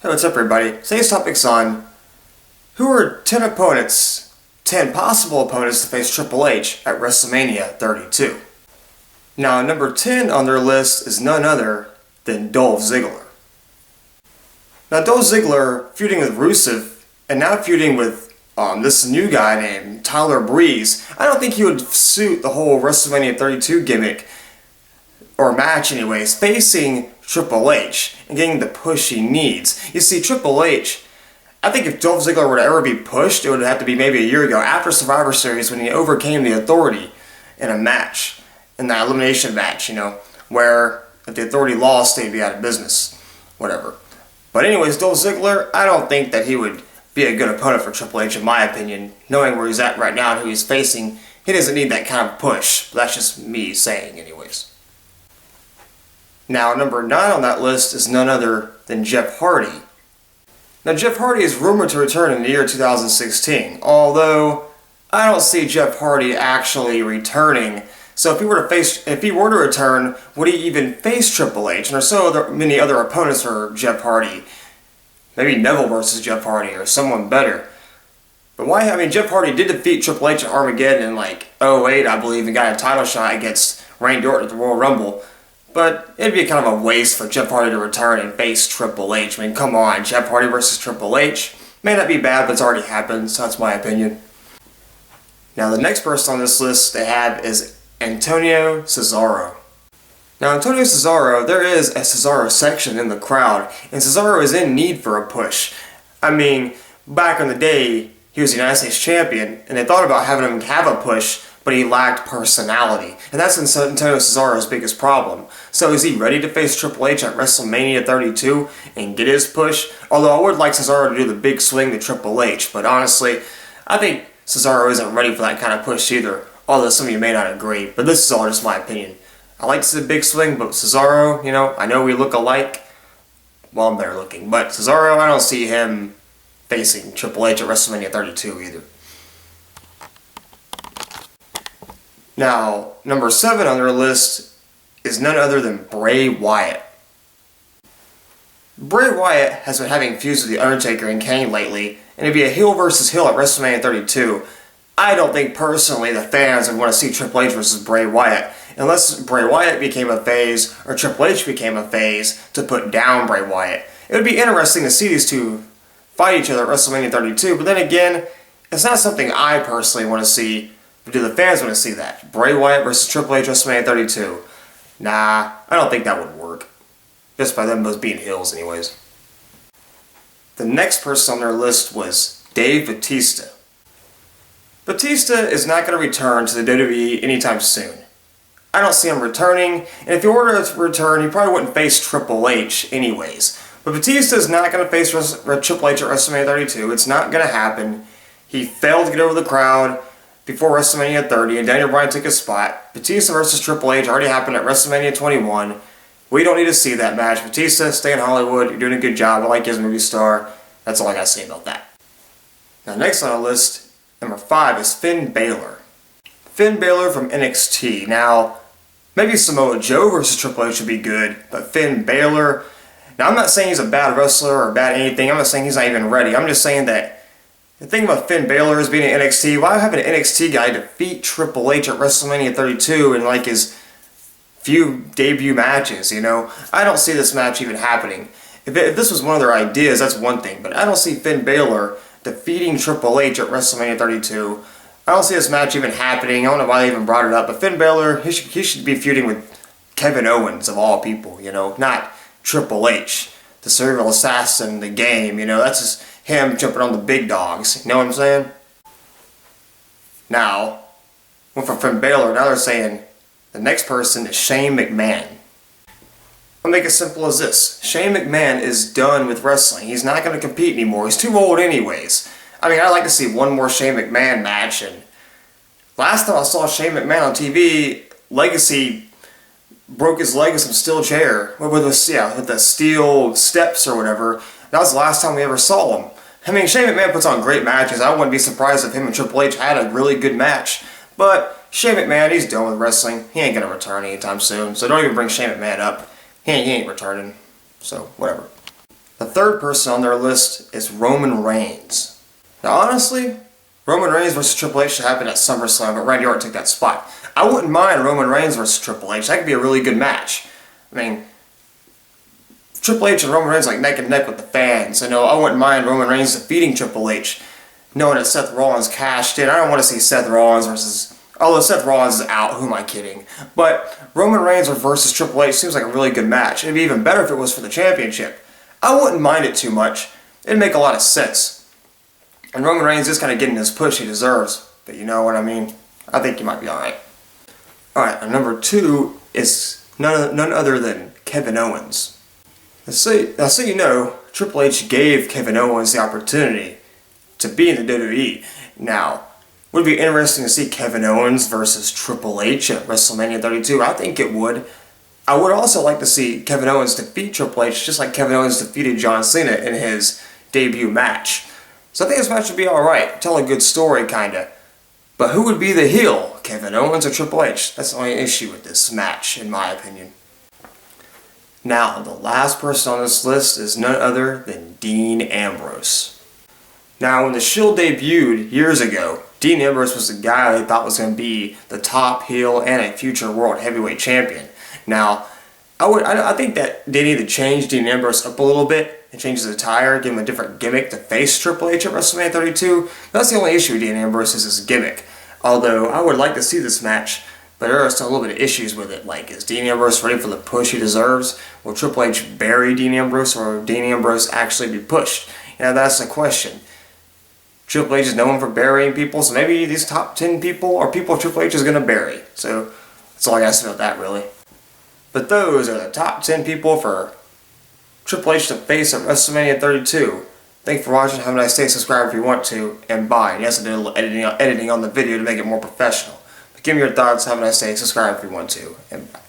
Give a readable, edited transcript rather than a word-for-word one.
Hey, what's up everybody? Today's topic's on who are 10 possible opponents to face Triple H at WrestleMania 32. Now, number 10 on their list is none other than Dolph Ziggler. Now, Dolph Ziggler feuding with Rusev and now feuding with this new guy named Tyler Breeze. I don't think he would suit the whole WrestleMania 32 gimmick, or match anyways, facing Triple H and getting the push he needs. You see, Triple H, I think if Dolph Ziggler were to ever be pushed, it would have to be maybe a year ago, after Survivor Series, when he overcame the Authority in a match, in that elimination match, where if the Authority lost, they'd be out of business. Whatever. But anyways, Dolph Ziggler, I don't think that he would be a good opponent for Triple H, in my opinion. Knowing where he's at right now and who he's facing, he doesn't need that kind of push. But that's just me saying anyways. Now, number 9 on that list is none other than Jeff Hardy. Now, Jeff Hardy is rumored to return in the year 2016, although I don't see Jeff Hardy actually returning. So if he were to return, would he even face Triple H? And there are so many other opponents for Jeff Hardy. Maybe Neville versus Jeff Hardy or someone better. But why? I mean, Jeff Hardy did defeat Triple H at Armageddon in like 2008, I believe, and got a title shot against Randy Orton at the Royal Rumble. But it'd be kind of a waste for Jeff Hardy to return and face Triple H. I mean, come on, Jeff Hardy versus Triple H. May not be bad, but it's already happened, so that's my opinion. Now, the next person on this list they have is Antonio Cesaro. Now, Antonio Cesaro, there is a Cesaro section in the crowd, and Cesaro is in need for a push. I mean, back in the day, he was the United States champion, and they thought about having him have a push, but he lacked personality. And that's Antonio Cesaro's biggest problem. So is he ready to face Triple H at WrestleMania 32 and get his push? Although I would like Cesaro to do the big swing to Triple H, but honestly, I think Cesaro isn't ready for that kind of push either. Although some of you may not agree, but this is all just my opinion. I like to see the big swing, but Cesaro, I know we look alike. Well, I'm better looking, but Cesaro, I don't see him facing Triple H at WrestleMania 32 either. Now, number 7 on their list is none other than Bray Wyatt. Bray Wyatt has been having feuds with The Undertaker and Kane lately, and it'd be a heel versus heel at WrestleMania 32. I don't think personally the fans would want to see Triple H versus Bray Wyatt, unless Bray Wyatt became a phase or Triple H became a phase to put down Bray Wyatt. It would be interesting to see these two fight each other at WrestleMania 32, but then again, it's not something I personally want to see. But do the fans want to see that? Bray Wyatt versus Triple H WrestleMania 32? Nah, I don't think that would work. Just by them both being heels anyways. The next person on their list was Dave Bautista. Bautista is not going to return to the WWE anytime soon. I don't see him returning, and if he were to return, he probably wouldn't face Triple H anyways. But Bautista is not going to face Triple H at WrestleMania 32. It's not going to happen. He failed to get over the crowd before WrestleMania 30, and Daniel Bryan took his spot. Bautista versus Triple H already happened at WrestleMania 21. We don't need to see that match. Bautista, stay in Hollywood. You're doing a good job. I like you as a movie star. That's all I got to say about that. Now, next on the list, number 5 is Finn Baylor. Finn Baylor from NXT. Now, maybe Samoa Joe versus Triple H would be good, but Finn Baylor... Now, I'm not saying he's a bad wrestler or bad anything. I'm not saying he's not even ready. I'm just saying that the thing about Finn Baylor is being in NXT. Why have an NXT guy defeat Triple H at WrestleMania 32 in like his few debut matches, I don't see this match even happening. If this was one of their ideas, that's one thing, but I don't see Finn Baylor defeating Triple H at WrestleMania 32. I don't see this match even happening. I don't know why they even brought it up, but Finn Baylor, he should be feuding with Kevin Owens of all people, not Triple H, the serial assassin in the game, that's just him jumping on the big dogs, you know what I'm saying? Now, went from Finn Baylor, now they're saying the next person is Shane McMahon. I'll make it simple as this. Shane McMahon is done with wrestling. He's not going to compete anymore. He's too old anyways. I mean, I'd like to see one more Shane McMahon match, and last time I saw Shane McMahon on TV, Legacy broke his leg with some steel chair, with the steel steps or whatever. That was the last time we ever saw him. I mean, Shane McMahon puts on great matches. I wouldn't be surprised if him and Triple H had a really good match. But Shane McMahon, he's done with wrestling. He ain't going to return anytime soon. So don't even bring Shane McMahon up. He ain't returning. So, whatever. The third person on their list is Roman Reigns. Now honestly, Roman Reigns versus Triple H should happen at SummerSlam, but Randy Orton took that spot. I wouldn't mind Roman Reigns versus Triple H. That could be a really good match. I mean, Triple H and Roman Reigns like neck and neck with the fans. I wouldn't mind Roman Reigns defeating Triple H, knowing that Seth Rollins cashed in. I don't want to see Seth Rollins versus... Although Seth Rollins is out, who am I kidding? But Roman Reigns versus Triple H seems like a really good match. It'd be even better if it was for the championship. I wouldn't mind it too much. It'd make a lot of sense. And Roman Reigns is kind of getting his push he deserves. But you know what I mean? I think he might be alright. Alright, and number 2 is none other than Kevin Owens. So you know, Triple H gave Kevin Owens the opportunity to be in the WWE. Now, would it be interesting to see Kevin Owens versus Triple H at WrestleMania 32? I think it would. I would also like to see Kevin Owens defeat Triple H just like Kevin Owens defeated John Cena in his debut match. So I think this match would be alright. Tell a good story, kinda. But who would be the heel? Kevin Owens or Triple H? That's the only issue with this match, in my opinion. Now, the last person on this list is none other than Dean Ambrose. Now, when the Shield debuted years ago, Dean Ambrose was the guy they thought was going to be the top heel and a future world heavyweight champion. Now, I think that they need to change Dean Ambrose up a little bit and change his attire, give him a different gimmick to face Triple H at WrestleMania 32. That's the only issue with Dean Ambrose is his gimmick. Although, I would like to see this match, but there are still a little bit of issues with it. Like, is Dean Ambrose ready for the push he deserves? Will Triple H bury Dean Ambrose, or will Dean Ambrose actually be pushed? That's the question. Triple H is known for burying people, so maybe these top 10 people are people Triple H is going to bury. So, that's all I got to say about that, really. But those are the top 10 people for Triple H to face at WrestleMania 32. Thanks for watching. Have a nice day. Subscribe if you want to. And bye. And yes, I did a little editing on the video to make it more professional. But give me your thoughts. Have a nice day. Subscribe if you want to. And bye.